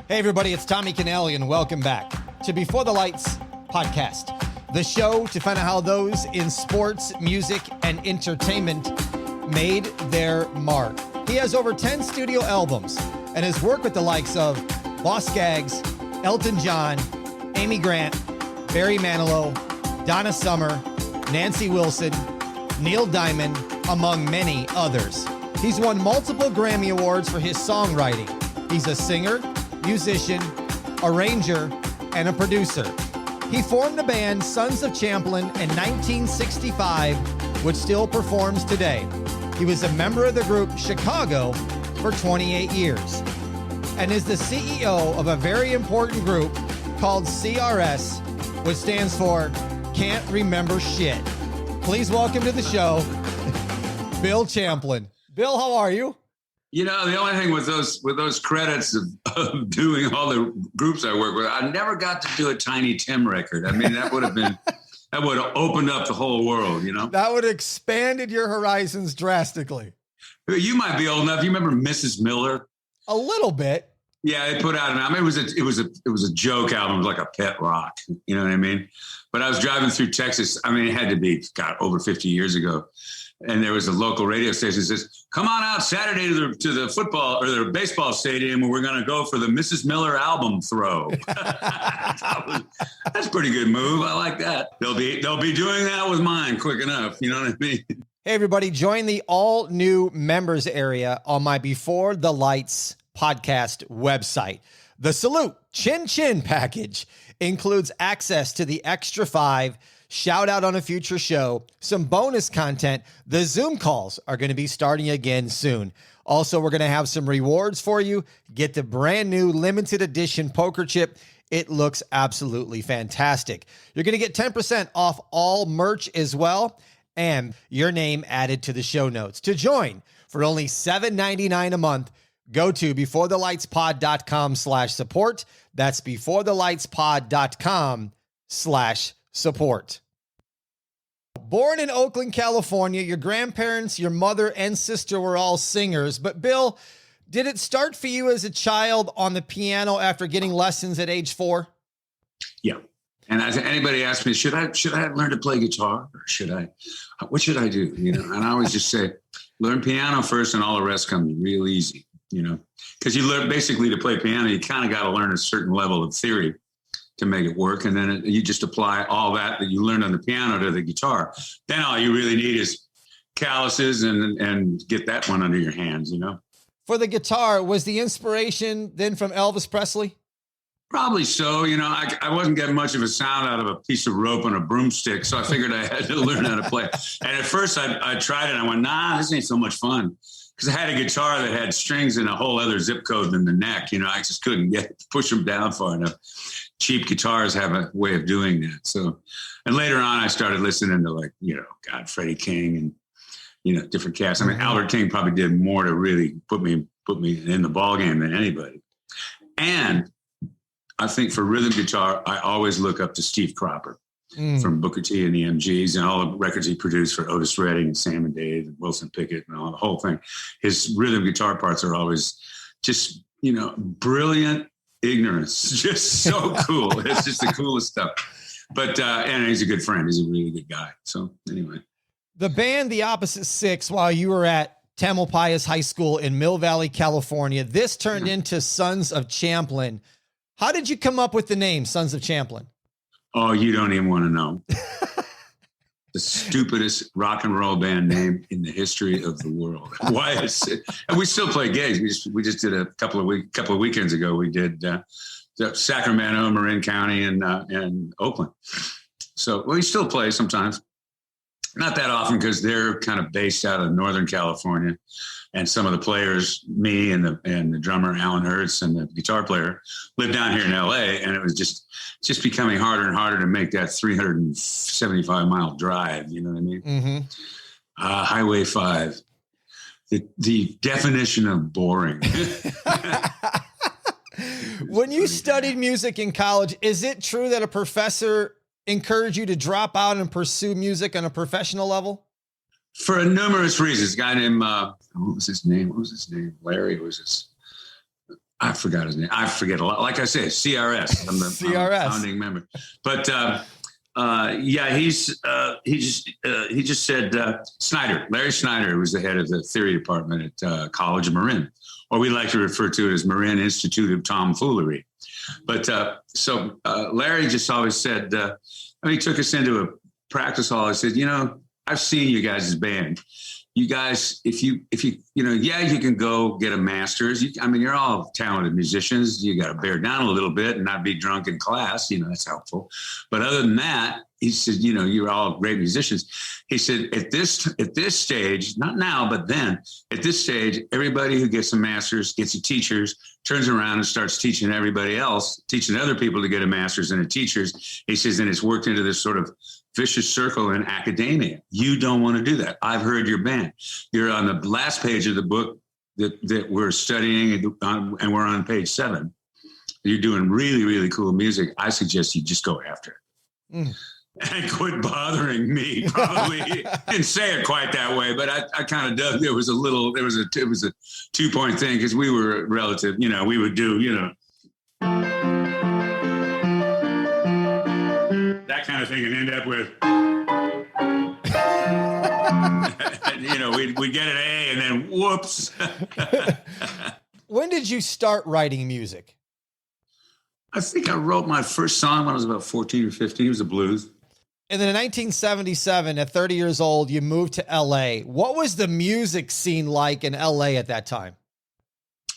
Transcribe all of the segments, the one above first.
Hey everybody, it's Tommy Canelli and welcome back to Before the Lights podcast, the show to find out how those in sports, music, and entertainment made their mark. He has over 10 studio albums and has worked with the likes of Boz Scaggs, Elton John, Amy Grant, Barry Manilow, Donna Summer, Nancy Wilson, Neil Diamond, among many others. He's won multiple Grammy Awards for his songwriting. He's a singer, musician, arranger, and a producer. He formed the band Sons of Champlin in 1965, which still performs today. He was a member of the group Chicago for 28 years and is the CEO of a very important group called CRS, which stands for Can't Remember Shit. Please welcome to the show, Bill Champlin. Bill, how are you? You know, the only thing with those credits of doing all the groups I work with, I never got to do a Tiny Tim record. I mean, that would have opened up the whole world, you know? That would have expanded your horizons drastically. You might be old enough. You remember Mrs. Miller? A little bit. Yeah, they put out an album. It was a joke album. It was like a pet rock. You know what I mean? But I was driving through Texas. I mean, it had to be, over 50 years ago. And there was a local radio station that says, come on out Saturday to the football or the baseball stadium and we're going to go for the Mrs. Miller album throw. That's a pretty good move. I like that. They'll be doing that with mine quick enough. You know what I mean? Hey, everybody, join the all new members area on my Before the Lights podcast website. The Salute Chin Chin package includes access to the Extra 5, shout out on a future show, some bonus content. The Zoom calls are going to be starting again soon. Also, we're going to have some rewards for you. Get the brand new limited edition poker chip. It looks absolutely fantastic. You're going to get 10% off all merch as well, and your name added to the show notes. To join for only $7.99 a month, go to beforethelightspod.com/support. That's beforethelightspod.com/support. Born in Oakland, California, your grandparents, your mother, and sister were all singers. But Bill, did it start for you as a child on the piano after getting lessons at age 4? Yeah. And as anybody asks me, should I learn to play guitar or what should I do? You know, and I always just say, learn piano first and all the rest comes real easy, you know, because you learn basically to play piano, you kind of got to learn a certain level of theory to make it work. And then you just apply all that you learned on the piano to the guitar. Then all you really need is calluses and get that one under your hands, you know? For the guitar, was the inspiration then from Elvis Presley? Probably so. You know, I wasn't getting much of a sound out of a piece of rope and a broomstick, so I figured I had to learn how to play. And at first I tried it and I went, nah, this ain't so much fun. Because I had a guitar that had strings in a whole other zip code than the neck. You know, I just couldn't push them down far enough. Cheap guitars have a way of doing that. So, and later on, I started listening to Freddie King and, different cats. I mean, Albert King probably did more to really put me in the ball game than anybody. And I think for rhythm guitar, I always look up to Steve Cropper from Booker T and the MGs and all the records he produced for Otis Redding and Sam and Dave and Wilson Pickett and all the whole thing. His rhythm guitar parts are always just, brilliant ignorance. Just so cool. It's just the coolest stuff. But, and he's a good friend. He's a really good guy. So anyway. The band The Opposite Six, while you were at Tamalpais High School in Mill Valley, California, this turned into Sons of Champlin. How did you come up with the name Sons of Champlin? Oh, you don't even want to know. The stupidest rock and roll band name in the history of the world. Why is it? And we still play gigs. We just did a couple of weekends ago. We did Sacramento, Marin County, and Oakland. So we still play sometimes. Not that often because they're kind of based out of Northern California. And some of the players, me and the drummer, Alan Hertz, and the guitar player, live down here in LA. And it was just becoming harder and harder to make that 375-mile drive. You know what I mean? Mm-hmm. Highway 5, the definition of boring. When you studied music in college, is it true that a professor encouraged you to drop out and pursue music on a professional level? For numerous reasons. A guy named, what was his name? Larry was his I forgot his name. I forget a lot. Like I said, CRS. I'm the CRS. founding member. But he just said Snyder, Larry Snyder, who was the head of the theory department at College of Marin, or we like to refer to it as Marin Institute of Tomfoolery. But so Larry just always said, he took us into a practice hall. I said, I've seen you guys' band. You guys, if you you can go get a master's. You're all talented musicians. You got to bear down a little bit and not be drunk in class. That's helpful. But other than that, he said, you're all great musicians. He said, at this stage, not now, but then, at this stage, everybody who gets a master's gets a teacher's, turns around and starts teaching everybody else, teaching other people to get a master's and a teacher's. He says, and it's worked into this sort of vicious circle in academia. You don't want to do that. I've heard your band. You're on the last page of the book that we're studying, and we're on page 7. You're doing really, really cool music. I suggest you just go after it. Mm. And quit bothering me. Probably didn't say it quite that way, but I kind of did. It was a 2-point thing because we were relative. We would do that kind of thing and end up with we'd get an A and then whoops. When did you start writing music? I think I wrote my first song when I was about 14 or 15. It was a blues. And then in 1977, at 30 years old, you moved to LA. What was the music scene like in LA at that time?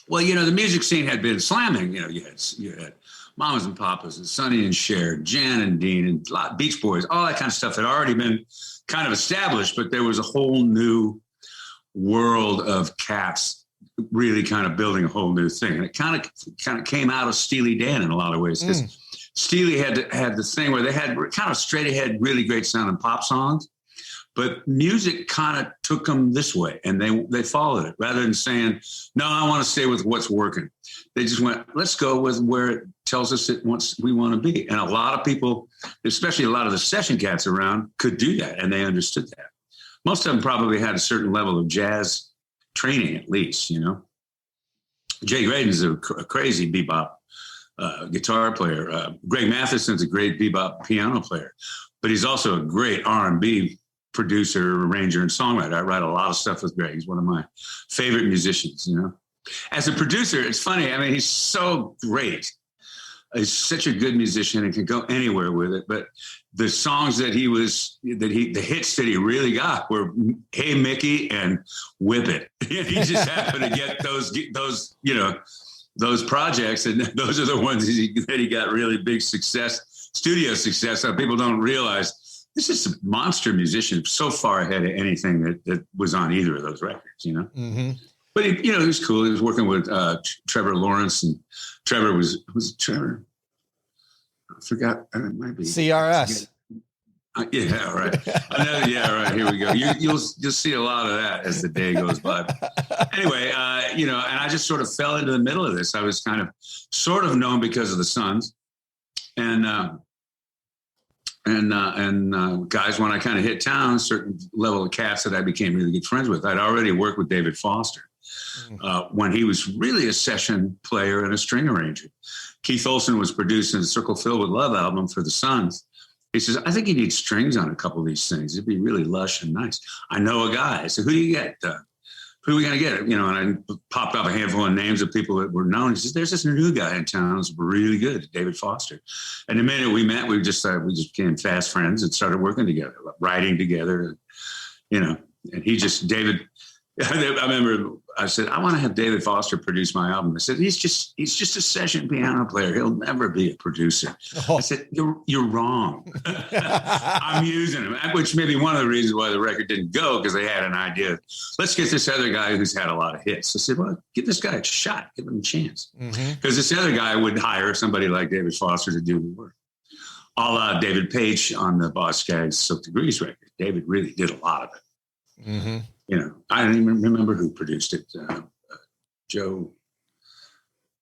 Well, the music scene had been slamming. You had Mamas and Papas and Sonny and Cher, Jan and Dean and a lot of Beach Boys, all that kind of stuff had already been kind of established, but there was a whole new world of cats really kind of building a whole new thing. And it kind of came out of Steely Dan in a lot of ways because Steely had this thing where they had kind of straight ahead, really great sounding pop songs, but music kind of took them this way and they followed it rather than saying, no, I want to stay with what's working. They just went, let's go with where it tells us we want to be. And a lot of people, especially a lot of the session cats around, could do that. And they understood that. Most of them probably had a certain level of jazz training, at least, Jay Graydon's a crazy bebop guitar player. Greg Matheson's a great bebop piano player, but he's also a great R&B producer, arranger, and songwriter. I write a lot of stuff with Greg. He's one of my favorite musicians, As a producer, it's funny. He's so great. He's such a good musician and can go anywhere with it. But the songs the hits that he really got were Hey Mickey and Whip It. He just happened to get those projects, and those are the ones that he got really big studio success. So people don't realize this is a monster musician, so far ahead of anything that was on either of those records, Mm-hmm. But he was cool. He was working with Trevor Lawrence, and Trevor was Trevor. I forgot. It might be CRS. Yeah, right. Right. Here we go. You'll see a lot of that as the day goes by. Anyway, and I just sort of fell into the middle of this. I was kind of sort of known because of the Sons, and guys, when I kind of hit town, certain level of cats that I became really good friends with. I'd already worked with David Foster when he was really a session player and a string arranger. Keith Olsen was producing the Circle Filled with Love album for the Sons. He says, I think you need strings on a couple of these things. It'd be really lush and nice. I know a guy. I said, who do you get? Who are we going to get? And I popped up a handful of names of people that were known. He says, there's this new guy in town who's really good, David Foster. And the minute we met, we just became fast friends and started working together, writing together, and David, I remember I said, I want to have David Foster produce my album. I said, he's just a session piano player. He'll never be a producer. I said, you're wrong. I'm using him, which may be one of the reasons why the record didn't go, because they had an idea. Let's get this other guy who's had a lot of hits. I said, well, give this guy a shot. Give him a chance. Because this other guy would hire somebody like David Foster to do the work. A la David Page on the Boz Scaggs Silk Degrees record. David really did a lot of it. Mm-hmm. I don't even remember who produced it. Joe,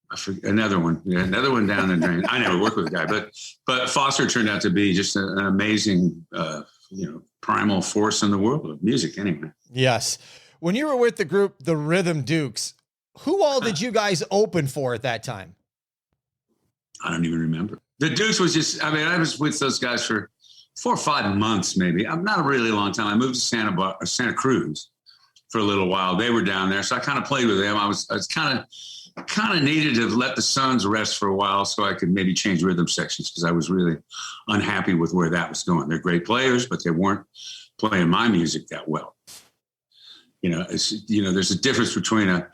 I forget, another one down the drain. I never worked with the guy, but Foster turned out to be just an amazing, primal force in the world of music anyway. Yes. When you were with the group, the Rhythm Dukes, Who all did you guys open for at that time? I don't even remember. The Dukes was just, I mean, I was with those guys for 4 or 5 months, maybe. I'm not a really long time. I moved to Santa Cruz for a little while. They were down there. So I kind of played with them. I was kind of needed to let the Sons rest for a while so I could maybe change rhythm sections, because I was really unhappy with where that was going. They're great players, but they weren't playing my music that well. There's a difference between a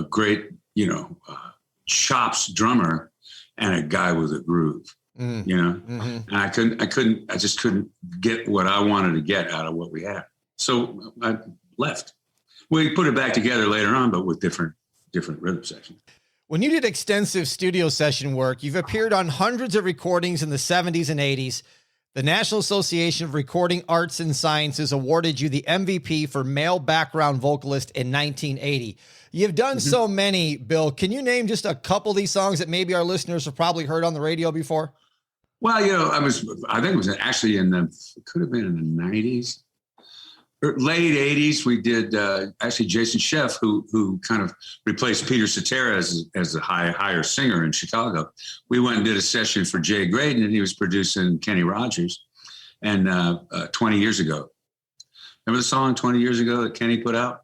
great, chops drummer and a guy with a groove, and I just couldn't get what I wanted to get out of what we had. So I left. We put it back together later on, but with different rhythm sections. When you did extensive studio session work, you've appeared on hundreds of recordings in the 70s and 80s. The National Association of Recording Arts and Sciences awarded you the MVP for male background vocalist in 1980. You've done so many, Bill. Can you name just a couple of these songs that maybe our listeners have probably heard on the radio before? Well, I think it was actually it could have been in the 90s. Late 80s, we did actually Jason Sheff, who kind of replaced Peter Cetera as the higher singer in Chicago. We went and did a session for Jay Graydon, and he was producing Kenny Rogers. And 20 years ago, remember the song 20 years ago that Kenny put out?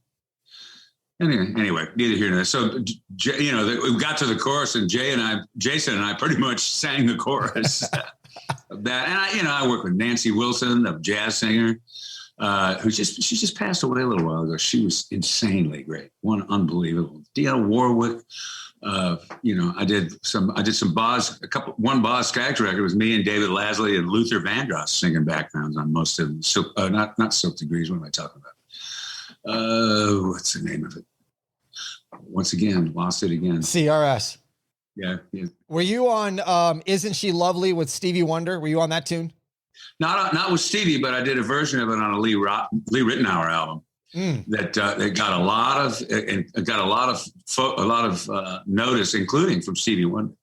Anyway, neither here nor there. So, we got to the chorus, and Jason and I pretty much sang the chorus of that. And I worked with Nancy Wilson, a jazz singer. She just passed away a little while ago. She was insanely great. One unbelievable. Dionne Warwick. I did some one Boz Scaggs record was me and David Lasley and Luther Vandross singing backgrounds on most of them. So not Silk Degrees. What am I talking about? What's the name of it? Once again, lost it again. CRS. Yeah. Were you on Isn't She Lovely with Stevie Wonder? Were you on that tune? Not with Stevie, but I did a version of it on a Lee Ritenour album that got a lot of notice, including from Stevie Wonder.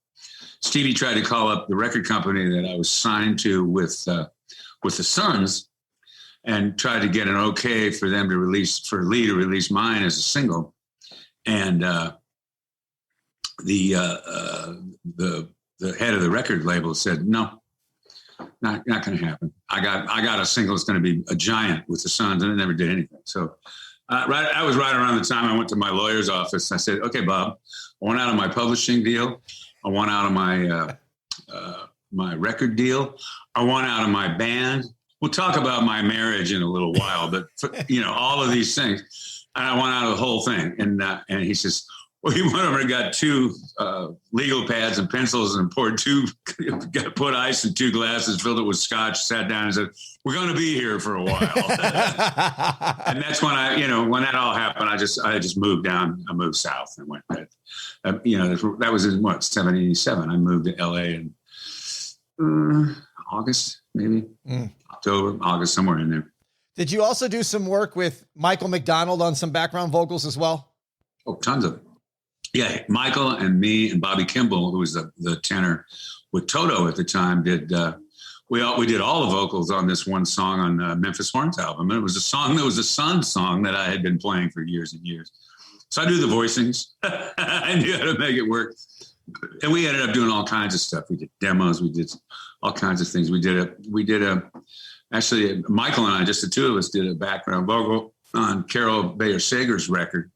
Stevie tried to call up the record company that I was signed to with the Sons, and tried to get an okay for them to Lee to release mine as a single, and the head of the record label said no. Not going to happen. I got a single that's going to be a giant with the Sons, and it never did anything. So I was right around the time I went to my lawyer's office. I said, okay, Bob, I want out of my publishing deal. I want out of my my record deal. I want out of my band. We'll talk about my marriage in a little while, but all of these things. And I want out of the whole thing. And he says, well, he went over and got 2 legal pads and pencils and put ice in 2 glasses, filled it with scotch, sat down and said, we're going to be here for a while. And that's when when that all happened, I just moved down. I moved south and went, that was in 77. I moved to LA in August, maybe October, August, somewhere in there. Did you also do some work with Michael McDonald on some background vocals as well? Oh, tons of it. Yeah, Michael and me and Bobby Kimball, who was the tenor with Toto at the time, did we did all the vocals on this one song on Memphis Horns album. And it was a song that was a Sun song that I had been playing for years and years. So I do the voicings. I knew how to make it work. And we ended up doing all kinds of stuff. We did demos. We did all kinds of things. Actually, Michael and I, just the two of us, did a background vocal on Carol Bayer Sager's record.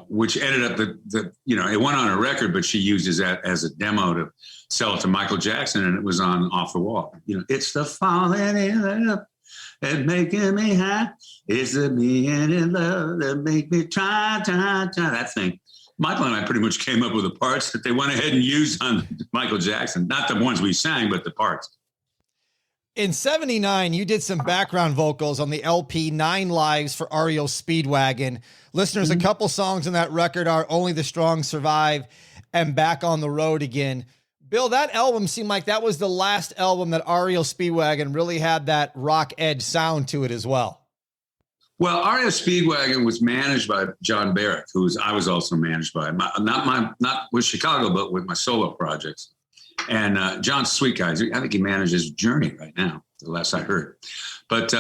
Which ended up it went on a record, but she used that as a demo to sell it to Michael Jackson, and it was on Off the Wall. It's the falling in love and making me high. It's the being in love that make me try. That thing. Michael and I pretty much came up with the parts that they went ahead and used on Michael Jackson. Not the ones we sang, but the parts. In 79, you did some background vocals on the LP 9 Lives for REO Speedwagon. Listeners, a couple songs on that record are Only the Strong Survive and Back on the Road Again. Bill, that album seemed like that was the last album that REO Speedwagon really had that rock edge sound to it as well. Well, REO Speedwagon was managed by John Barrick, I was also managed by, not with Chicago, but with my solo projects. And John's a sweet guy. I think he manages Journey right now, the last I heard. But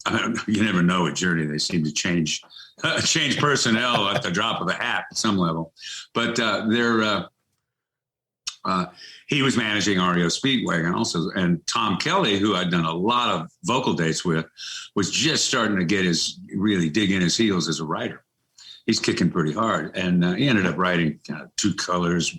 I mean, you never know at Journey. They seem to change personnel at the drop of a hat at some level. But he was managing REO Speedwagon also. And Tom Kelly, who I'd done a lot of vocal dates with, was just starting to really dig in his heels as a writer. He's kicking pretty hard. And he ended up writing Two Colors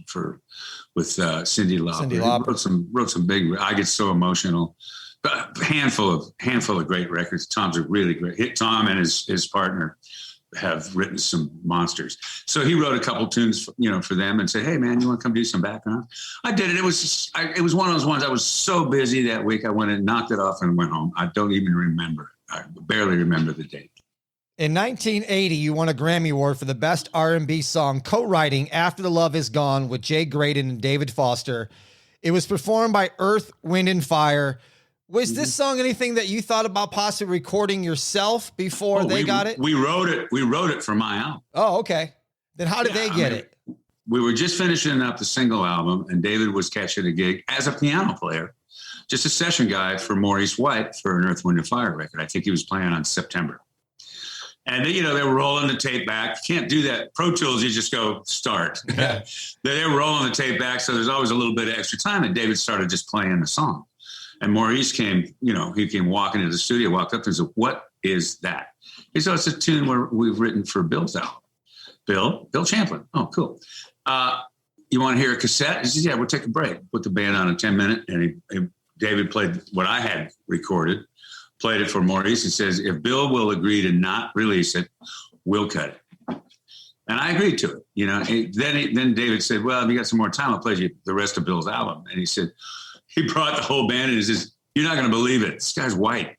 with Cyndi Lauper. Wrote some big, I Get So Emotional. But a handful of great records. Tom's a really great. Tom and his partner have written some monsters. So he wrote a couple tunes, for them, and said, "Hey, man, you want to come do some background?" I did it. It was one of those ones. I was so busy that week. I went and knocked it off and went home. I don't even remember. I barely remember the date. In 1980, you won a Grammy Award for the Best R&B Song, co-writing "After the Love Is Gone" with Jay Graydon and David Foster. It was performed by Earth, Wind and Fire. Was this song anything that you thought about possibly recording yourself before they got it? We wrote it for my album. Oh, okay. Then how did they get it? We were just finishing up the single album, and David was catching a gig as a piano player, just a session guy for Maurice White for an Earth, Wind and Fire record. I think he was playing on September. And they were rolling the tape back. You can't do that. Pro Tools, you just go start. Yeah. They were rolling the tape back, so there's always a little bit of extra time, and David started just playing the song. And Maurice came, he came walking into the studio, walked up and said, "What is that?" He said, "It's a tune we've written for Bill's album." Bill Champlin. Oh, cool. You want to hear a cassette? He said, "Yeah, we'll take a break." Put the band on a 10-minute, and David played what I had recorded, played it for Maurice, and says, "If Bill will agree to not release it, we'll cut it." And I agreed to it. Then David said, "Well, if you got some more time, I'll play you the rest of Bill's album." And he said, he brought the whole band in and he says, "You're not going to believe it. This guy's white."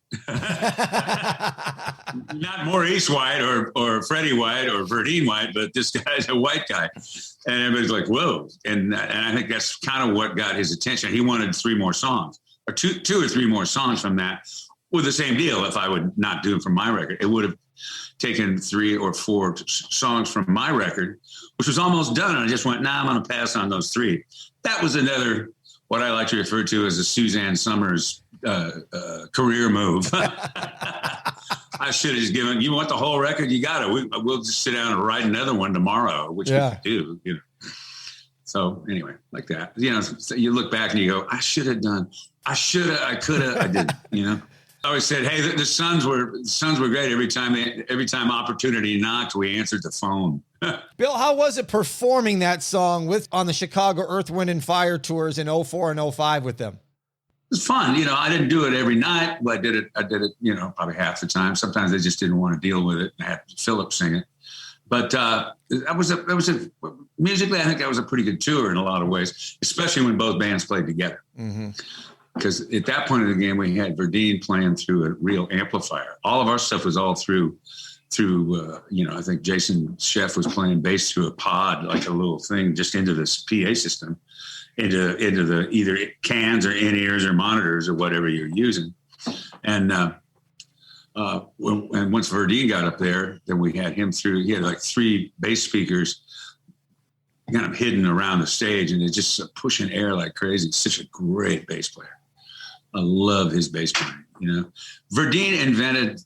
Not Maurice White or Freddie White or Verdine White, but this guy's a white guy. And everybody's like, whoa. And I think that's kind of what got his attention. He wanted 3 more songs, or two or three more songs from that, with the same deal. If I would not do it from my record, it would have taken 3 or 4 songs from my record, which was almost done. And I just went, I'm going to pass on those 3. That was another, what I like to refer to as a Suzanne Summers career move. I should have just given, you want the whole record? You got it. We'll just sit down and write another one tomorrow, which we could do, So anyway, like that, so you look back and you go, I should have done, I could have, I didn't, I always said, hey, the Sons were great. Every time opportunity knocked, we answered the phone. Bill, how was it performing that song on the Chicago Earth, Wind and Fire tours in 04 and 05 with them? It was fun. I didn't do it every night, but I did it, probably half the time. Sometimes they just didn't want to deal with it and had Philip sing it. But musically, I think that was a pretty good tour in a lot of ways, especially when both bands played together. Mm-hmm. Because at that point in the game, we had Verdine playing through a real amplifier. All of our stuff was all through I think Jason Sheff was playing bass through a pod, like a little thing, just into this PA system, into the either cans or in-ears or monitors or whatever you're using. And once Verdine got up there, then we had him through. He had like 3 bass speakers kind of hidden around the stage, and it's just pushing air like crazy. He's such a great bass player. I love his bass playing. Verdine invented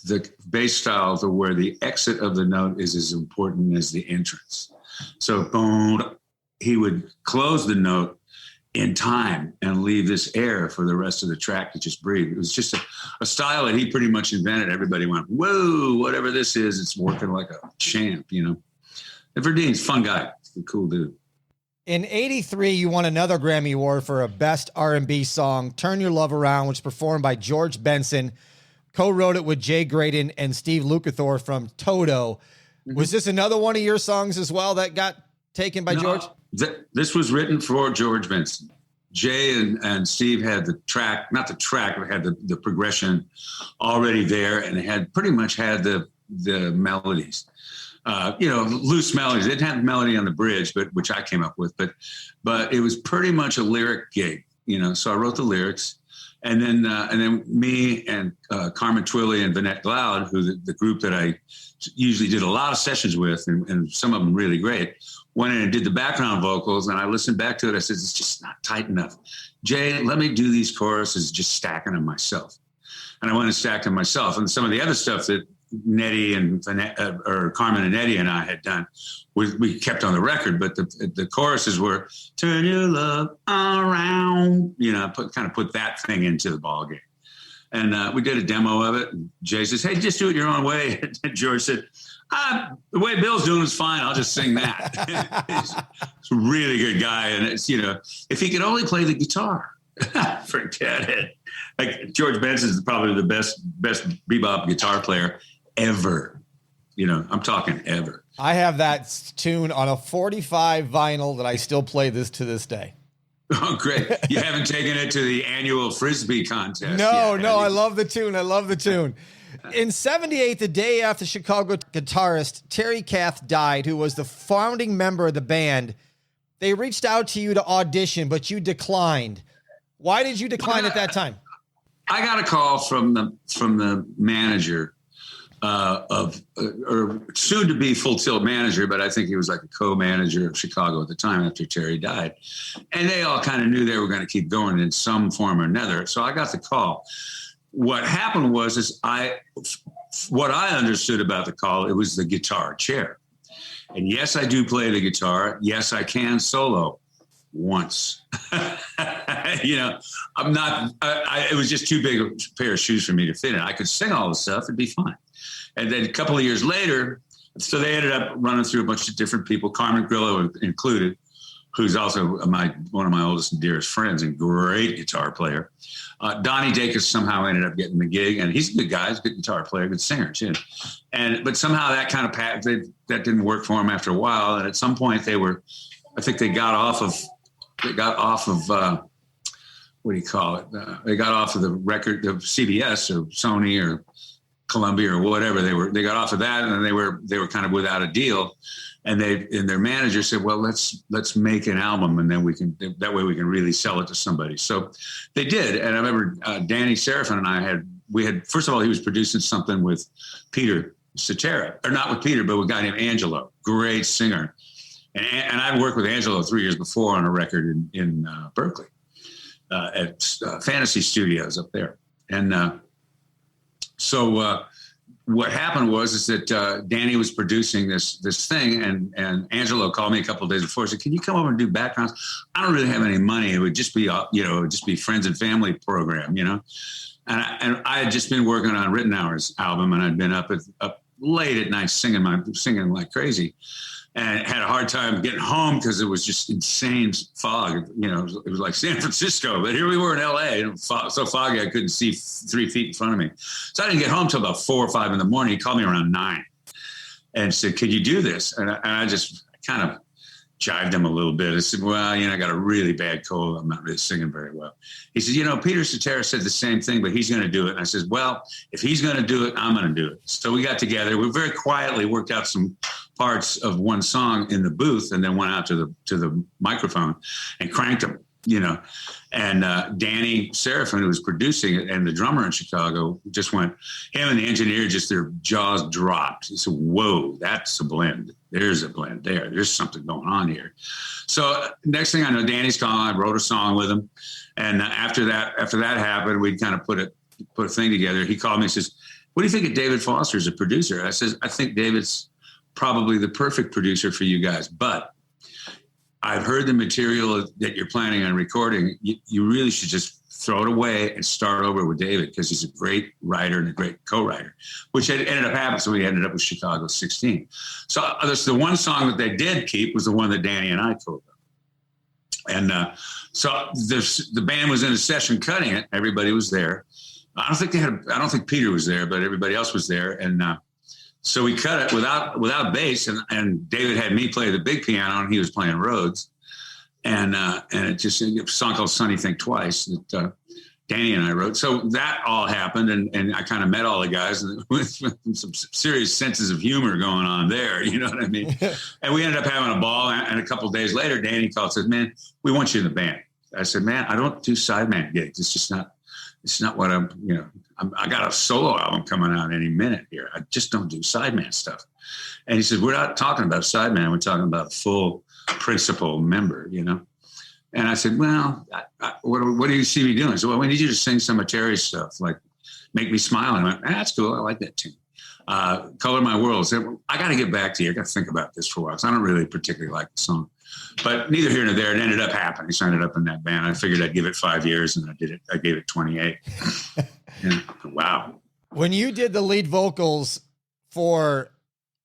the bass style to where the exit of the note is as important as the entrance. So boom, he would close the note in time and leave this air for the rest of the track to just breathe. It was just a style that he pretty much invented. Everybody went, whoa, whatever this is, it's working like a champ, And Verdine's a fun guy. He's a cool dude. In 83, you won another Grammy Award for a Best R&B Song, Turn Your Love Around, which was performed by George Benson. Co-wrote it with Jay Graydon and Steve Lukather from Toto. Mm-hmm. Was this another one of your songs as well that got taken by George? This was written for George Benson. Jay and Steve had the track, not the track, but had the progression already there, and they had pretty much had the melodies. Loose melodies. They didn't have melody on the bridge, which I came up with, but it was pretty much a lyric gig, So I wrote the lyrics, and then me and Carmen Twilley and Vanette Glaude, who the group that I usually did a lot of sessions with, and some of them really great, went in and did the background vocals, and I listened back to it. I said, it's just not tight enough. Jay, let me do these choruses, just stacking them myself. and I went and stacked them myself. And some of the other stuff that Nettie and or Carmen and Eddie and I had done, we kept on the record, but the choruses were "Turn your love around," kind of put that thing into the ballgame. And we did a demo of it. And Jay says, "Hey, just do it your own way." And George said, "The way Bill's doing is fine. I'll just sing that." He's a really good guy, and it's if he could only play the guitar, forget it. Like George Benson is probably the best bebop guitar player ever. I'm talking ever. I have that tune on a 45 vinyl that I still play to this day. Oh, great. You haven't taken it to the annual Frisbee contest No, yet, I love the tune. In 78, the day after Chicago guitarist Terry Kath died, who was the founding member of the band, they reached out to you to audition, but you declined. Why did you decline at that time? I got a call from the manager or soon to be Full Tilt manager, but I think he was like a co-manager of Chicago at the time after Terry died. And they all kind of knew they were going to keep going in some form or another. So I got the call. What happened was what I understood about the call, it was the guitar chair. And yes, I do play the guitar. Yes, I can solo once. I'm not, it was just too big a pair of shoes for me to fit in. I could sing all the stuff. It'd be fine. And then a couple of years later, so they ended up running through a bunch of different people, Carmen Grillo included, who's also one of my oldest and dearest friends and great guitar player. Donnie Dacus somehow ended up getting the gig, and he's a good guy, he's a good guitar player, good singer too. But somehow that kind of that didn't work for him after a while. And at some point they got off of what do you call it? They got off of the record of CBS or Sony or Columbia or whatever. They got off of that, and then they were kind of without a deal. And their manager said, "Well, let's make an album, and then that way we can really sell it to somebody." So they did. And I remember Danny Serafin and I had first of all, he was producing something with Peter Cetera, or not with Peter, but with a guy named Angelo, great singer. And I'd worked with Angelo 3 years before on a record in Berkeley at Fantasy Studios up there. And so what happened was that Danny was producing this thing, and Angelo called me a couple of days before. He said, "Can you come over and do backgrounds? I don't really have any money. It would just be friends and family program, And I had just been working on Written Hours album, and I'd been up late at night singing like crazy. And had a hard time getting home because it was just insane fog. It was like San Francisco, but here we were in LA, and so foggy I couldn't see 3 feet in front of me. So I didn't get home till about 4 or 5 in the morning. He called me around 9 and said, "Could you do this?" And I just kind of jived him a little bit. I said, "Well, I got a really bad cold. I'm not really singing very well." He said, "Peter Cetera said the same thing, but he's going to do it." And I said, "Well, if he's going to do it, I'm going to do it." So we got together. We very quietly worked out some parts of one song in the booth, and then went out to the microphone and cranked them, And Danny Serafin, who was producing it, and the drummer in Chicago, just went, him and the engineer, just their jaws dropped. He said, "Whoa, that's a blend. There's a blend there. There's something going on here." So next thing I know, Danny's calling. I wrote a song with him. And after that happened, we kind of put a thing together. He called me and says, "What do you think of David Foster as a producer?" I says, "I think David's probably the perfect producer for you guys, but I've heard the material that you're planning on recording. You really should just throw it away and start over with David, because he's a great writer and a great co-writer," which ended up happening. So we ended up with Chicago 16. So the one song that they did keep was the one that Danny and I co-wrote. And so the band was in a session cutting it. Everybody was there. I don't think Peter was there, but everybody else was there. And so we cut it without bass, and David had me play the big piano, and he was playing Rhodes, and it just a song called "Sonny Think Twice" that Danny and I wrote. So that all happened, and I kind of met all the guys with some serious senses of humor going on there. You know what I mean? And we ended up having a ball. And a couple of days later, Danny called and said, "Man, we want you in the band." I said, "Man, I don't do sideman gigs. It's not what I got a solo album coming out any minute here. I just don't do sideman stuff." And he said, "We're not talking about sideman. We're talking about a full principal member, And I said, "Well, what do you see me doing?" So, "Well, we need you to sing some of Terry's stuff, like make me smile. And I went, that's cool. I like that tune. Color My World. Said, I got to get back to you. I got to think about this for a while. So I don't really particularly like the song. But neither here nor there, it ended up happening. So I ended up in that band. I figured I'd give it 5 years, and I did it. I gave it 28. Yeah. Wow. When you did the lead vocals for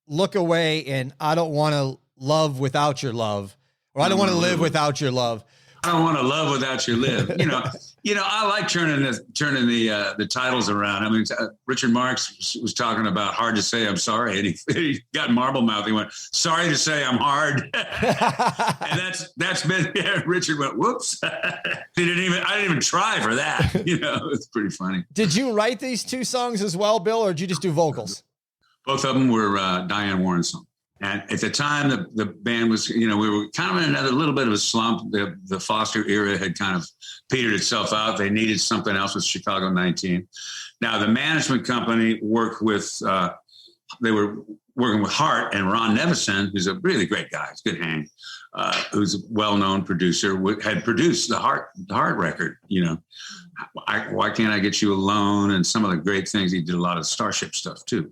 Look Away and I Don't Want to Love Without Your Love, or I Don't Want to Live Without Your Love. I don't want to love without your live. I like turning the titles around. I mean, Richard Marx was talking about Hard to Say I'm Sorry, and he got marble mouth. He went, sorry to say I'm hard. And that's been, Richard went, whoops. I didn't even try for that. It's pretty funny. Did you write these two songs as well, Bill, or did you just do vocals? Both of them were Diane Warren's songs. And at the time, the band was, we were kind of in another little bit of a slump. The Foster era had kind of petered itself out. They needed something else with Chicago 19. Now, the management company worked with, they were working with Hart and Ron Nevison, who's a really great guy. He's a good hang, who's a well-known producer, had produced the Hart record, Why Can't I Get You Alone, and some of the great things. He did a lot of Starship stuff too.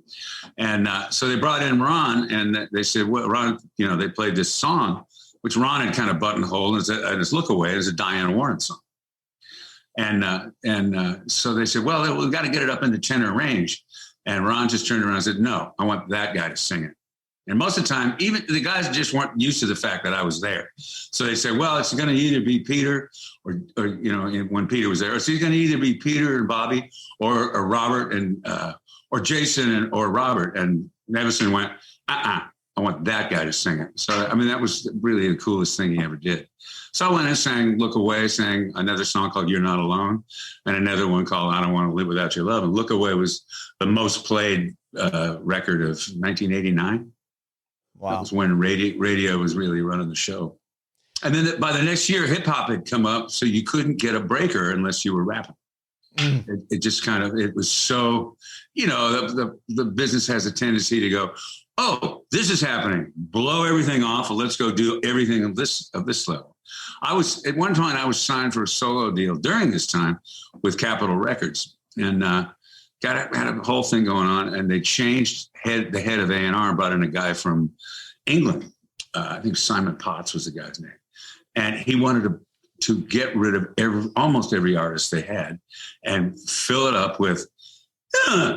And so they brought in Ron, and they said, well, Ron, they played this song, which Ron had kind of buttonholed and his Look Away as a Diane Warren song. And so they said, well, we've got to get it up in the tenor range. And Ron just turned around and said, no, I want that guy to sing it. And most of the time, even the guys just weren't used to the fact that I was there. So they said, well, it's going to either be Peter or when Peter was there, so he's going to either be Peter and Bobby or Robert and or Jason or Robert. And Nevison went, I want that guy to sing it. So, I mean, that was really the coolest thing he ever did. So I went and sang Look Away, sang another song called You're Not Alone, and another one called I Don't Want to Live Without Your Love. And Look Away was the most played record of 1989. Wow. That was when radio was really running the show. And then by the next year, hip hop had come up, so you couldn't get a breaker unless you were rapping. It just kind of, it was so, the business has a tendency to go, oh, this is happening. Blow everything off. And let's go do everything of this level. At one point, I was signed for a solo deal during this time with Capitol Records, and had a whole thing going on. And they changed the head of A&R and brought in a guy from England. I think Simon Potts was the guy's name, and he wanted to get rid of almost every artist they had and fill it up with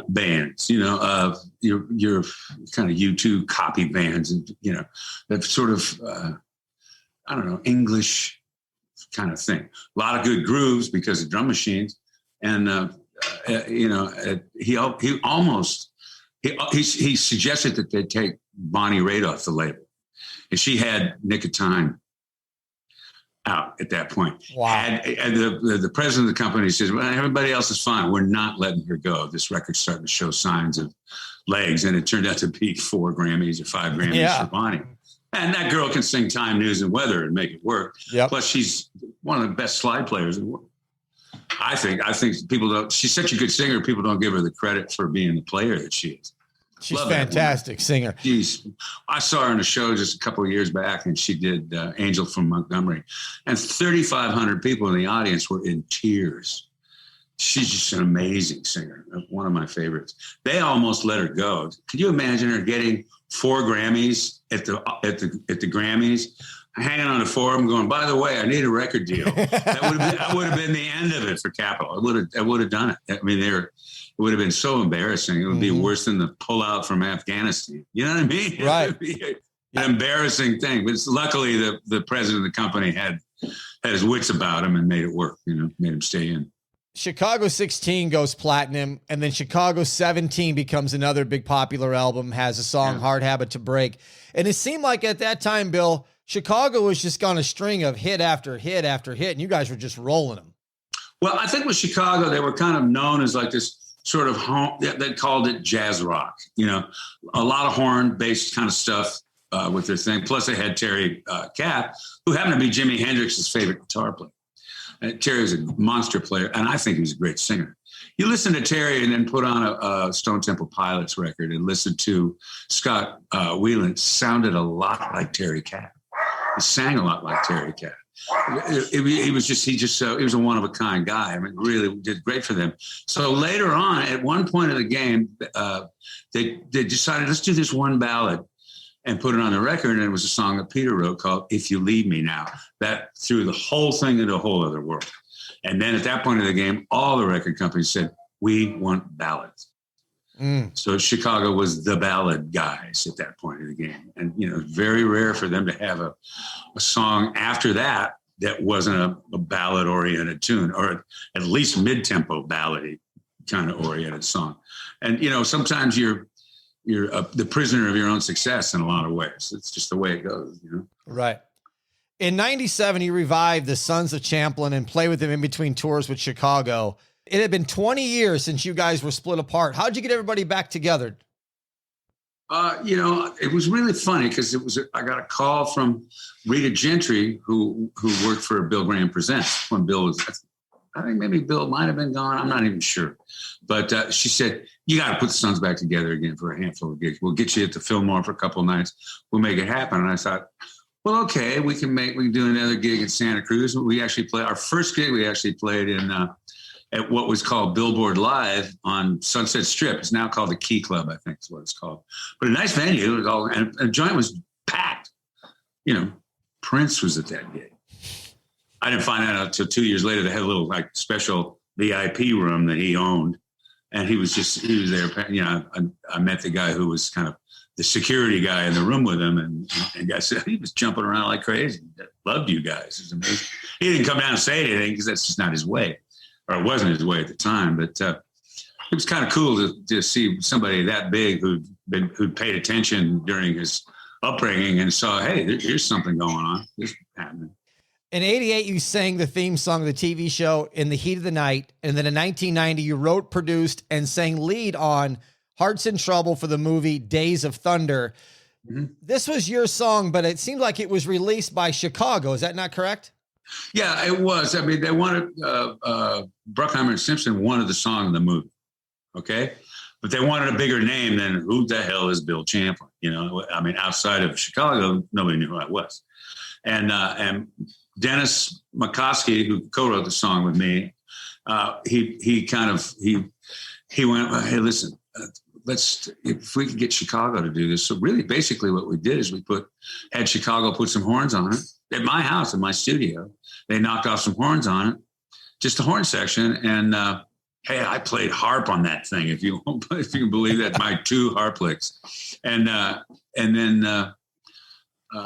bands, your kind of U2 copy bands, and that sort of English kind of thing. A lot of good grooves because of drum machines, and he suggested that they take Bonnie Raitt off the label, and she had Nick of Time out at that point. Wow. And the president of the company says, well, everybody else is fine. We're not letting her go. This record's starting to show signs of legs. And it turned out to be 4 Grammys or 5 Grammys for Bonnie. And that girl can sing Time, News, and Weather and make it work. Yep. Plus, she's one of the best slide players in the world. I think people don't, she's such a good singer, people don't give her the credit for being the player that she is. She's a fantastic singer. I saw her in a show just a couple of years back, and she did Angel from Montgomery, and 3,500 people in the audience were in tears. She's just an amazing singer, one of my favorites. They almost let her go. Could you imagine her getting 4 Grammys at the Grammys, hanging on a forum, going, by the way, I need a record deal. That would have been the end of it for Capitol. I would have done it. I mean, it would have been so embarrassing. It would be worse than the pullout from Afghanistan. You know what I mean? Right. It would be an embarrassing thing. But luckily, the president of the company had his wits about him and made it work. Made him stay in. Chicago 16 goes platinum, and then Chicago 17 becomes another big popular album, has a song, Hard Habit to Break. And it seemed like at that time, Bill, Chicago was just on a string of hit after hit after hit, and you guys were just rolling them. Well, I think with Chicago, they were kind of known as like this sort of they called it jazz rock, a lot of horn-based kind of stuff with their thing. Plus, they had Terry Kapp, who happened to be Jimi Hendrix's favorite guitar player. Terry was a monster player, and I think he was a great singer. You listen to Terry and then put on a Stone Temple Pilots record and listen to Scott Weiland. Sounded a lot like Terry Kapp. He sang a lot like Terry Kapp. he was a one of a kind guy. I mean, really did great for them. So later on, at one point of the game, they decided, let's do this one ballad and put it on the record. And it was a song that Peter wrote called "If You Leave Me Now." That threw the whole thing into a whole other world. And then at that point of the game, all the record companies said, we want ballads. So Chicago was the ballad guys at that point of the game. And, very rare for them to have a song after that wasn't a ballad oriented tune, or at least mid-tempo ballady kind of oriented song. And, sometimes you're the prisoner of your own success in a lot of ways. It's just the way it goes, Right. In 97, you revived the Sons of Champlin and played with them in between tours with Chicago. It had been 20 years since you guys were split apart. How'd you get everybody back together? It was really funny because I got a call from Rita Gentry, who worked for Bill Graham Presents when Bill was, I think maybe Bill might have been gone. I'm not even sure. But she said, you got to put the Sons back together again for a handful of gigs. We'll get you at the Fillmore for a couple of nights. We'll make it happen. And I thought, well, okay, we can do another gig in Santa Cruz. We actually played our first gig. We actually played in at what was called Billboard Live on Sunset Strip. It's now called the Key Club, I think is what it's called. But a nice venue. It was all, and the joint was packed. Prince was at that gig. I didn't find that out until 2 years later. They had a little special VIP room that he owned, and he was there. I met the guy who was kind of the security guy in the room with him, and I said he was jumping around like crazy. Loved you guys. It was amazing. He didn't come down and say anything because that's just not his way. Or it wasn't his way at the time, but it was kind of cool to see somebody that big who'd paid attention during his upbringing and saw, hey, here's something going on. This is happening. In 88, you sang the theme song of the TV show In the Heat of the Night. And then in 1990, you wrote, produced, and sang lead on Hearts in Trouble for the movie Days of Thunder. Mm-hmm. This was your song, but it seemed like it was released by Chicago. Is that not correct? Yeah, it was. I mean, they wanted, Bruckheimer and Simpson wanted the song in the movie, okay? But they wanted a bigger name than who the hell is Bill Champlin? I mean, outside of Chicago, nobody knew who I was. And Dennis McCoskey, who co-wrote the song with me, he went, hey, listen, if we could get Chicago to do this. So really, basically what we did is had Chicago put some horns on it at my house, in my studio. They knocked off some horns on it, just the horn section. And hey, I played harp on that thing, if you can believe that, my 2 harp licks. And then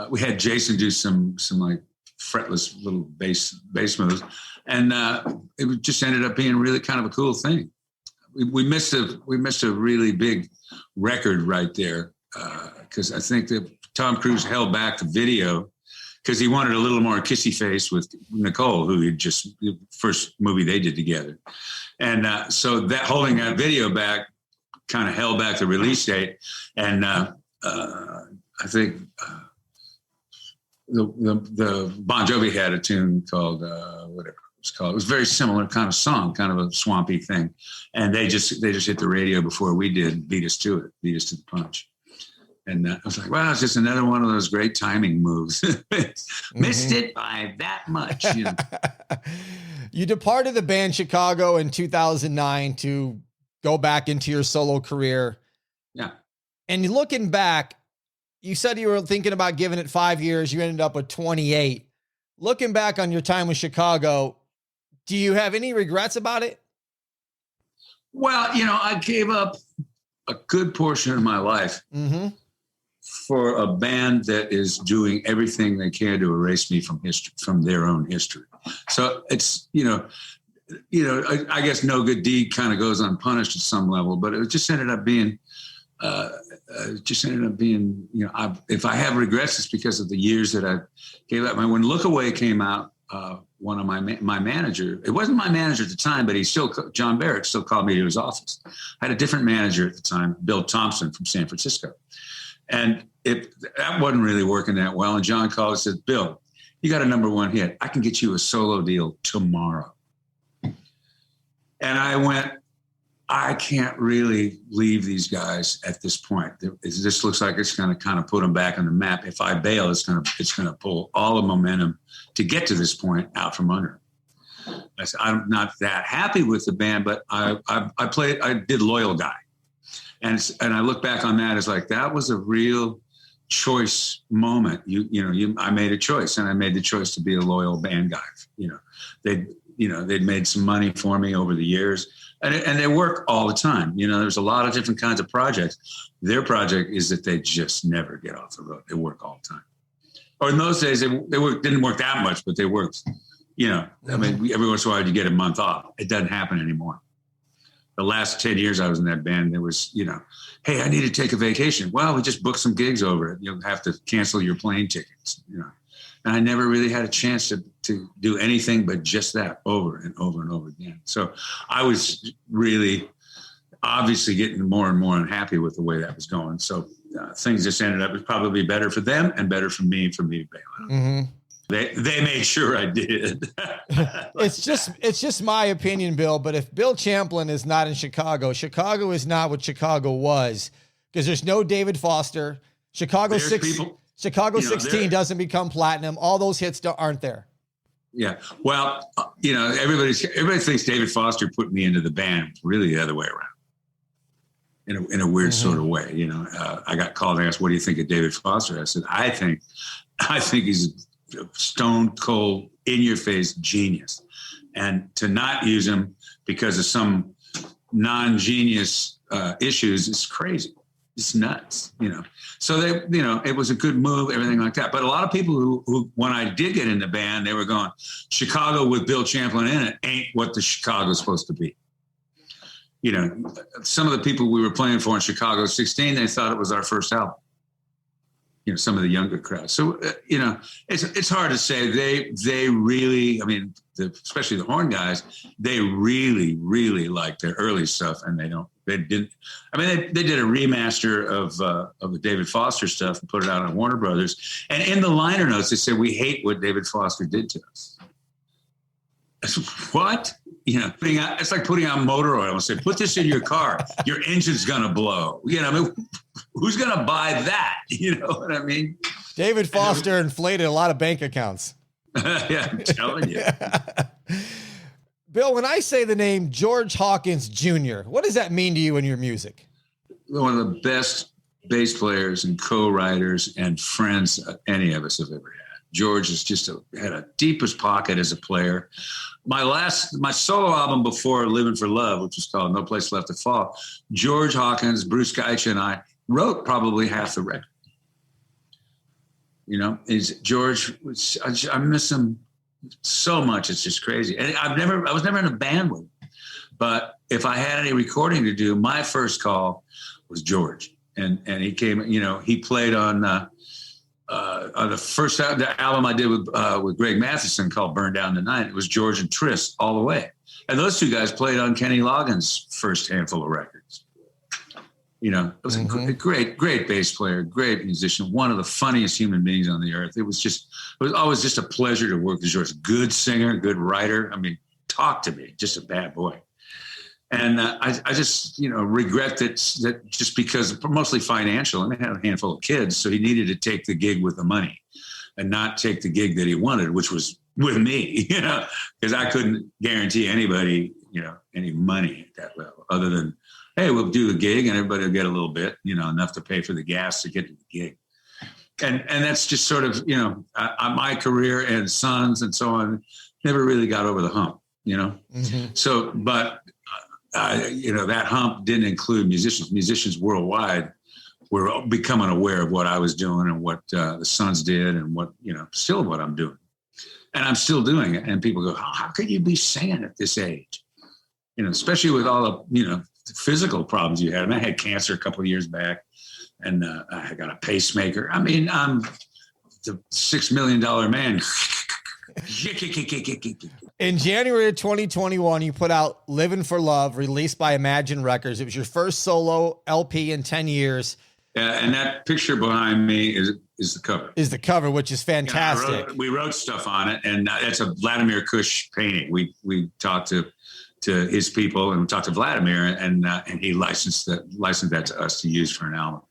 we had Jason do some like fretless little bass moves. And it just ended up being really kind of a cool thing. We missed a really big record right there because I think that Tom Cruise held back the video because he wanted a little more kissy face with Nicole, who he the first movie they did together. And so that holding that video back kind of held back the release date. And I think the Bon Jovi had a tune called whatever it was called. It was a very similar kind of song, kind of a swampy thing. And they just hit the radio before we did, beat us to the punch. And I was like, wow, it's just another one of those great timing moves. Missed it by that much. You departed the band Chicago in 2009 to go back into your solo career. Yeah. And looking back, you said you were thinking about giving it 5 years. You ended up with 28. Looking back on your time with Chicago, do you have any regrets about it? Well, I gave up a good portion of my life for a band that is doing everything they can to erase me from history, from their own history. So it's, I guess no good deed kind of goes unpunished at some level, but it just ended up being, if I have regrets, it's because of the years that I gave up. When Look Away came out, one of my manager, it wasn't my manager at the time, but John Barrett still called me to his office. I had a different manager at the time, Bill Thompson from San Francisco. And that wasn't really working that well. And John called and said, Bill, you got a #1 hit. I can get you a solo deal tomorrow. And I went, I can't really leave these guys at this point. This looks like it's going to kind of put them back on the map. If I bail, it's going to pull all the momentum to get to this point out from under. I said, I'm not that happy with the band, but I did Loyal Guy. And I look back on that as like, that was a real choice moment. I made a choice, and I made the choice to be a loyal band guy. They'd made some money for me over the years. And they work all the time. There's a lot of different kinds of projects. Their project is that they just never get off the road. They work all the time. Or in those days, they didn't work that much, but they worked, every once in a while you get a month off. It doesn't happen anymore. The last 10 years I was in that band, there was, hey, I need to take a vacation. Well, we just booked some gigs over it. You'll have to cancel your plane tickets, And I never really had a chance to do anything but just that over and over and over again. So I was really obviously getting more and more unhappy with the way that was going. So things just ended up, it was probably better for them and better for me to bail out. Mm-hmm. They made sure I did. It's just my opinion, Bill. But if Bill Champlin is not in Chicago, Chicago is not what Chicago was, because there's no David Foster. Chicago 16 doesn't become platinum. All those hits aren't there. Yeah. Well, everybody thinks David Foster put me into the band. It's really the other way around. In a weird sort of way. I got called and asked, what do you think of David Foster? I said, I think he's a stone cold, in your face genius. And to not use him because of some non-genius issues is crazy. It's nuts, So it was a good move, everything like that. But a lot of people who when I did get in the band, they were going, Chicago with Bill Champlin in it ain't what the Chicago's supposed to be. Some of the people we were playing for in Chicago 16, they thought it was our first album. Some of the younger crowds. So, it's hard to say. They really, especially the horn guys, they really, really like their early stuff, and they did a remaster of the David Foster stuff and put it out on Warner Brothers. And in the liner notes, they said, we hate what David Foster did to us. I said, what? It's like putting on motor oil and say, put this in your car. Your engine's going to blow. Who's going to buy that? You know what I mean? David Foster inflated a lot of bank accounts. Yeah, I'm telling you. Bill, when I say the name George Hawkins Jr., what does that mean to you in your music? One of the best bass players and co-writers and friends any of us have ever had. George is had a deepest pocket as a player. My solo album before Living for Love, which was called No Place Left to Fall, George Hawkins, Bruce Scaggs, and I wrote probably half the record. George, I miss him so much. It's just crazy. And I was never in a band with him, but if I had any recording to do, my first call was George. And he came, he played on the first the album I did with Greg Matheson called Burn Down the Night. It was George and Tris all the way. And those two guys played on Kenny Loggins' first handful of records. It was a great bass player, great musician, one of the funniest human beings on the earth. It was always just a pleasure to work with George. Good singer, good writer. Talk to me, just a bad boy. And I just, regret that just because mostly financial, and I had a handful of kids, so he needed to take the gig with the money and not take the gig that he wanted, which was with me, because I couldn't guarantee anybody, any money at that level other than, hey, we'll do the gig and everybody will get a little bit, enough to pay for the gas to get to the gig. And that's just sort of, my career and Sons and so on never really got over the hump, So, but that hump didn't include musicians. Musicians worldwide were becoming aware of what I was doing and what the Sons did and what, still what I'm doing. And I'm still doing it. And people go, how could you be singing at this age? Especially with all the, physical problems you had. I had cancer a couple of years back and I got a pacemaker. I'm the $6 million man. In January of 2021, you put out Living for Love, released by Imagine Records. It was your first solo LP in 10 years. Yeah, and that picture behind me is the cover. Is the cover, which is fantastic. We wrote stuff on it, and it's a Vladimir Kush painting. We talked to to his people and talked to Vladimir, and he licensed that to us to use for an album.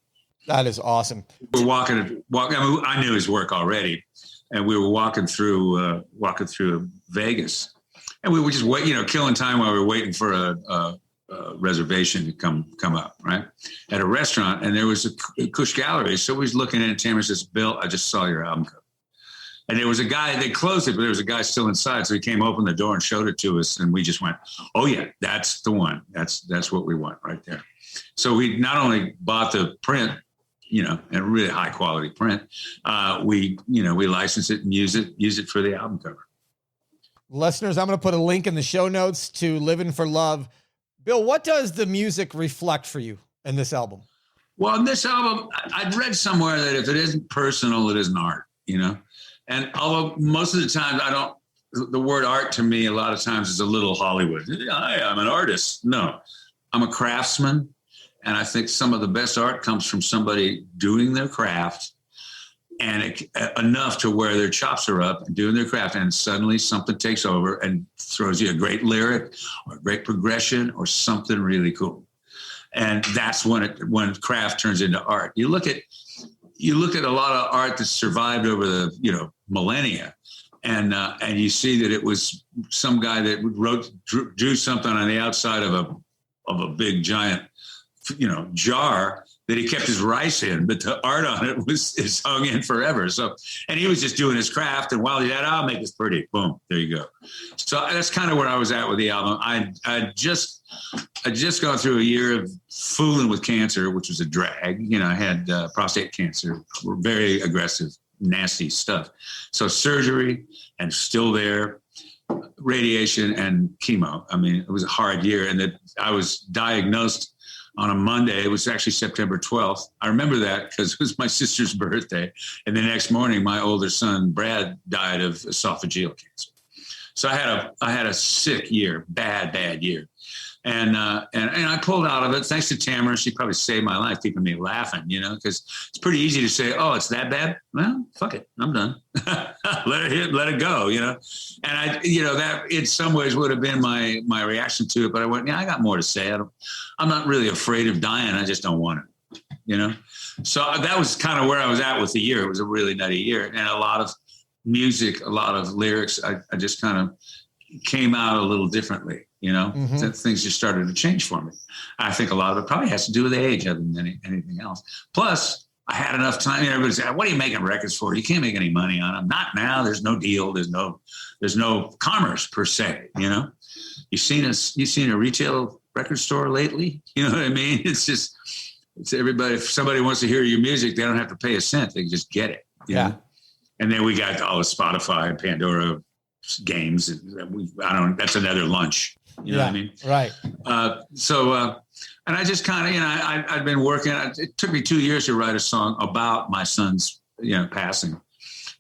That is awesome. We're walking. I knew his work already, and we were walking through Vegas, and we were just killing time while we were waiting for a reservation to come up, right, at a restaurant, and there was a Kush Gallery. So we was looking at it. Tamara says, "Bill, I just saw your album cover." And there was a guy, they closed it, but there was a guy still inside. So he came, opened the door and showed it to us. And we just went, oh yeah, that's the one. That's what we want right there. So we not only bought the print, and really high quality print, we license it and use it for the album cover. Listeners, I'm going to put a link in the show notes to Living for Love. Bill, what does the music reflect for you in this album? Well, in this album, I'd read somewhere that if it isn't personal, it isn't art, And although most of the time the word art to me a lot of times is a little Hollywood. I'm an artist. No, I'm a craftsman. And I think some of the best art comes from somebody doing their craft and enough to where their chops are up and doing their craft. And suddenly something takes over and throws you a great lyric or a great progression or something really cool. And that's when craft turns into art. You look at a lot of art that survived over the millennia, and you see that it was some guy that drew something on the outside of a big giant jar that he kept his rice in, but the art on it is hung in forever. So, and he was just doing his craft, and while he had, I'll make this pretty, boom, there you go. So that's kind of where I was at with the album. I just gone through a year of fooling with cancer, which was a drag. I had prostate cancer, very aggressive, nasty stuff. So surgery, and still there, radiation and chemo. I mean, it was a hard year, and that I was diagnosed on a Monday. It was actually September 12th. I remember that because it was my sister's birthday. And the next morning, my older son, Brad, died of esophageal cancer. So I had a sick year, bad year. And I pulled out of it thanks to Tamara. She probably saved my life, keeping me laughing, because it's pretty easy to say, oh, it's that bad. Well, fuck it. I'm done. let it go, And that in some ways would have been my reaction to it. But I went, I got more to say. I'm not really afraid of dying. I just don't want it, So that was kind of where I was at with the year. It was a really nutty year. And a lot of music, a lot of lyrics, I just kind of came out a little differently. Mm-hmm. Things just started to change for me. I think a lot of it probably has to do with age other than anything else. Plus, I had enough time. Everybody said, what are you making records for? You can't make any money on them. Not now. There's no deal. There's no commerce per se, You've seen a retail record store lately? You know what I mean? It's everybody. If somebody wants to hear your music, they don't have to pay a cent. They can just get it. Yeah. And then we got all the Spotify and Pandora games. That's another lunch. You know what I mean? Right. And I just kind of, I'd been working. It took me 2 years to write a song about my son's, passing.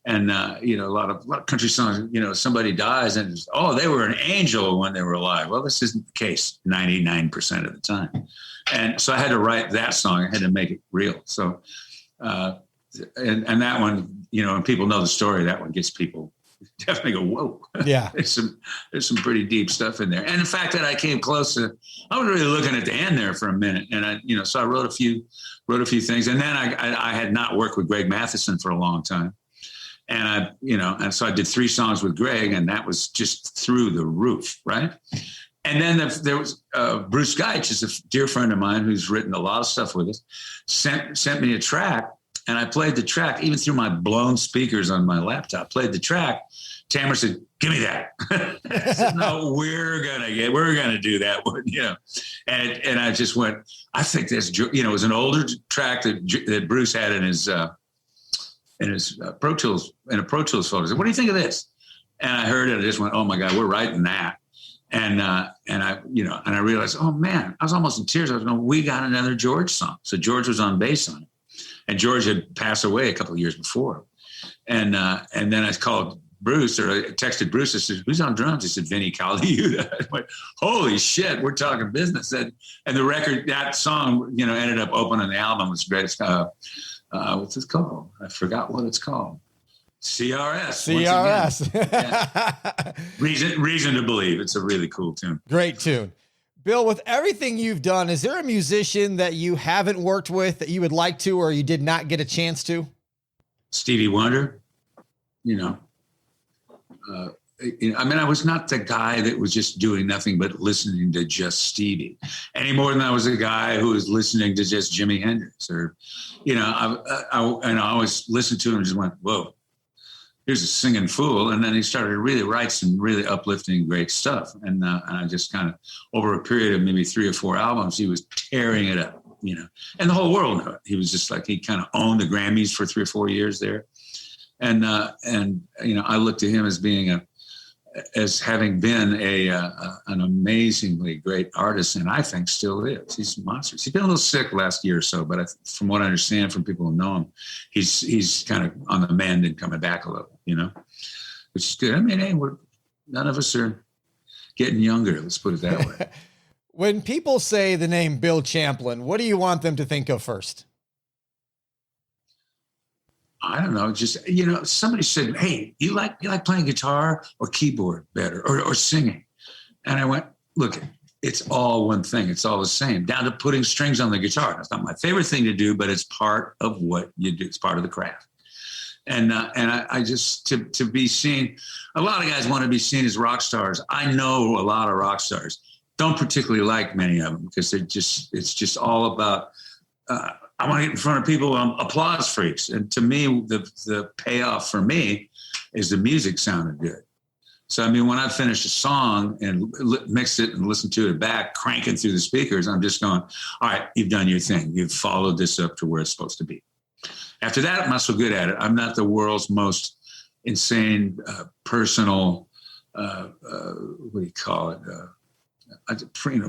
And, a lot of country songs, somebody dies and they were an angel when they were alive. Well, this isn't the case 99% of the time. And so I had to write that song. I had to make it real. So, and that one, when people know the story, that one gets people definitely go, whoa. Yeah. There's some pretty deep stuff in there. And the fact that I came close to, I was really looking at the end there for a minute. And so I wrote a few things. And then I had not worked with Greg Matheson for a long time. And and so I did 3 songs with Greg, and that was just through the roof. Right. And then there was Bruce Scaggs, is a dear friend of mine who's written a lot of stuff with us, sent me a track. And I played the track, even through my blown speakers on my laptop, played the track. Tamara said, give me that. I said, no, we're going to do that one, And I just went, I think this, it was an older track that Bruce had in his Pro Tools, in a Pro Tools folder. I said, what do you think of this? And I heard it. I just went, oh my God, we're writing that. And I realized, oh man, I was almost in tears. I was going, we got another George song. So George was on bass on it. And George had passed away a couple of years before. And then I called Bruce, or I texted Bruce. I said, who's on drums? He said, Vinny Colaiuta. I went, holy shit, we're talking business. And the record, that song, ended up opening the album. It was great. What's it called? I forgot what it's called. CRS. CRS. Yeah. Reason to Believe. It's a really cool tune. Great tune. Bill, with everything you've done, is there a musician that you haven't worked with that you would like to, or you did not get a chance to? Stevie Wonder, you know. I mean, I was not the guy that was just doing nothing but listening to just Stevie any more than I was a guy who was listening to just Jimi Hendrix or, you know, I always listened to him and just went, whoa, here's a singing fool. And then he started to really write some really uplifting, great stuff. And I just kind of, over a period of maybe 3 or 4 albums, he was tearing it up, you know, and the whole world knew it. He was just like, he kind of owned the Grammys for 3 or 4 years there. And you know, I looked at him as being as having been an amazingly great artist, and I think still is. He's monstrous. He's been a little sick last year or so, but from what I understand from people who know him, he's kind of on the mend and coming back a little, you know, which is good. I mean, hey, none of us are getting younger. Let's put it that way. When people say the name Bill Champlin, what do you want them to think of first? I don't know, just, you know, somebody said, hey, you like playing guitar or keyboard better or singing? And I went, look, it's all one thing. It's all the same, down to putting strings on the guitar. It's not my favorite thing to do, but it's part of what you do. It's part of the craft. And I just, to be seen, a lot of guys want to be seen as rock stars. I know a lot of rock stars. Don't particularly like many of them because it's just all about, I want to get in front of people, applause freaks. And to me, the payoff for me is the music sounded good. So, I mean, when I finish a song and mix it and listen to it back, cranking through the speakers, I'm just going, all right, you've done your thing. You've followed this up to where it's supposed to be. After that, I'm not so good at it. I'm not the world's most insane, personal, what do you call it?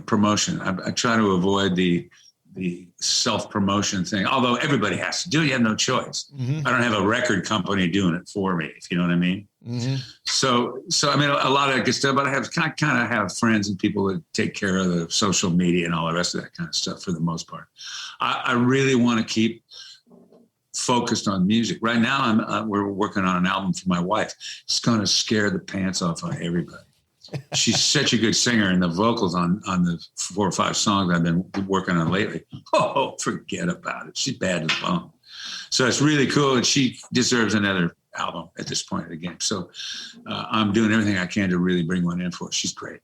Promotion. I try to avoid the self-promotion thing, although everybody has to do it. You have no choice. Mm-hmm. I don't have a record company doing it for me, if you know what I mean. Mm-hmm. So I mean, a lot of that good stuff, but I kind of have friends and people that take care of the social media and all the rest of that kind of stuff for the most part. I really want to keep focused on music. Right now, we're working on an album for my wife. It's going to scare the pants off on everybody. She's such a good singer, and the vocals on the 4 or 5 songs I've been working on lately, oh, forget about it. She's bad as bone. So it's really cool, and she deserves another album at this point of the game. So I'm doing everything I can to really bring one in for her. She's great.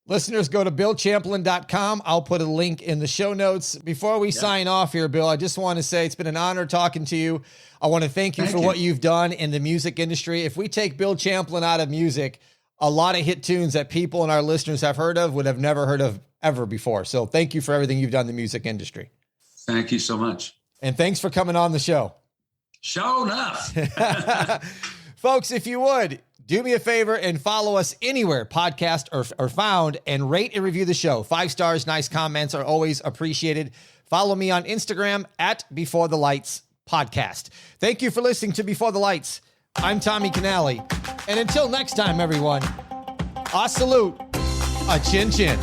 Listeners, go to BillChamplin.com. I'll put a link in the show notes. Before we sign off here, Bill, I just want to say it's been an honor talking to you. I want to thank you for what you've done in the music industry. If we take Bill Champlin out of music, a lot of hit tunes that people and our listeners have heard of would have never heard of ever before. So thank you for everything you've done in the music industry. Thank you so much. And thanks for coming on the show. Show enough. Folks, if you would, do me a favor and follow us anywhere podcast or found, and rate and review the show. 5 stars, nice comments are always appreciated. Follow me on Instagram at Before the Lights Podcast. Thank you for listening to Before the Lights. I'm Tommy Canale. And until next time, everyone, a salute, a chin chin.